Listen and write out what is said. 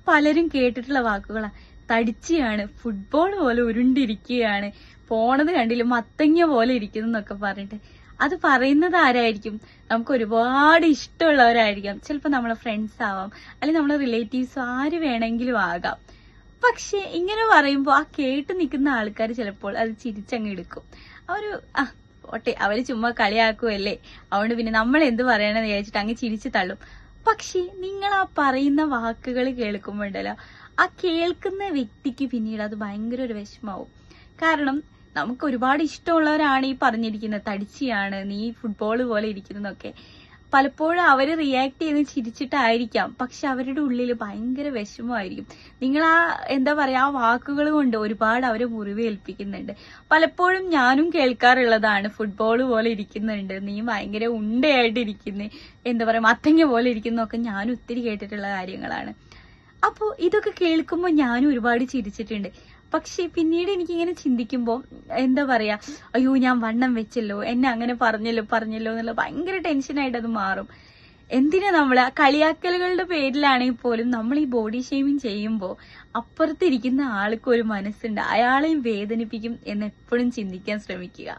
പലരും കേട്ടിട്ടുള്ള വാക്കുകളാ. തടിച്ചിയാണ്, ഫുട്ബോൾ പോലെ ഉരുണ്ടിരിക്കുകയാണ്, പോണത് കണ്ടില്ല മത്തങ്ങ പോലെ ഇരിക്കുന്നു എന്നൊക്കെ പറഞ്ഞിട്ട്. അത് പറയുന്നത് ആരായിരിക്കും? നമുക്ക് ഒരുപാട് ഇഷ്ടമുള്ളവരായിരിക്കാം. ചിലപ്പോൾ നമ്മളെ ഫ്രണ്ട്സ് ആവാം, അല്ലെങ്കിൽ നമ്മളെ റിലേറ്റീവ്സ്, ആര് വേണമെങ്കിലും ആകാം. പക്ഷെ ഇങ്ങനെ പറയുമ്പോൾ ആ കേട്ട് നിൽക്കുന്ന ആൾക്കാർ ചിലപ്പോൾ അത് ചിരിച്ചങ്ങ് എടുക്കും. ഒരു ഓട്ടെ, അവര് ചുമ്മാ കളിയാക്കുമല്ലേ, അതുകൊണ്ട് പിന്നെ നമ്മൾ എന്ത് പറയണമെന്ന് വിചാരിച്ചിട്ട് അങ്ങ് ചിരിച്ചു തള്ളും. പക്ഷെ നിങ്ങൾ ആ പറയുന്ന വാക്കുകൾ കേൾക്കുമ്പോണ്ടല്ലോ, ആ കേൾക്കുന്ന വ്യക്തിക്ക് പിന്നീട് അത് ഭയങ്കര ഒരു വിഷമാവും. കാരണം നമുക്ക് ഒരുപാട് ഇഷ്ടമുള്ളവരാണ് ഈ പറഞ്ഞിരിക്കുന്നത്, തടിച്ചിയാണ്, നീ ഫുട്ബോൾ പോലെ ഇരിക്കുന്നതൊക്കെ. പലപ്പോഴും അവര് റിയാക്ട് ചെയ്ത് ചിരിച്ചിട്ടായിരിക്കാം, പക്ഷെ അവരുടെ ഉള്ളിൽ ഭയങ്കര വിഷമമായിരിക്കും. നിങ്ങൾ എന്താ പറയാ, ആ വാക്കുകൾ കൊണ്ട് ഒരുപാട് അവരെ മുറിവേൽപ്പിക്കുന്നുണ്ട്. പലപ്പോഴും ഞാനും കേൾക്കാറുള്ളതാണ്, ഫുട്ബോൾ പോലെ ഇരിക്കുന്നുണ്ട്, നീ ഭയങ്കര ഉണ്ടയായിട്ട് ഇരിക്കുന്നു, എന്താ പറയാ മത്തങ്ങ പോലെ ഇരിക്കുന്നൊക്കെ ഞാനും ഒത്തിരി കേട്ടിട്ടുള്ള കാര്യങ്ങളാണ്. അപ്പോ ഇതൊക്കെ കേൾക്കുമ്പോൾ ഞാനും ഒരുപാട് ചിരിച്ചിട്ടുണ്ട്. പക്ഷെ പിന്നീട് എനിക്കിങ്ങനെ ചിന്തിക്കുമ്പോൾ എന്താ പറയാ, അയ്യോ ഞാൻ വണ്ണം വെച്ചല്ലോ, എന്നെ അങ്ങനെ പറഞ്ഞല്ലോ എന്നുള്ള ഭയങ്കര ടെൻഷനായിട്ട് അത് മാറും. എന്തിനാ നമ്മൾ കളിയാക്കലുകളുടെ പേരിലാണെങ്കിൽ പോലും നമ്മൾ ഈ ബോഡി ഷേമിങ് ചെയ്യുമ്പോൾ അപ്പുറത്തിരിക്കുന്ന ആൾക്ക് ഒരു മനസ്സുണ്ട്, അയാളെയും വേദനിപ്പിക്കും എന്ന് എപ്പോഴും ചിന്തിക്കാൻ ശ്രമിക്കുക.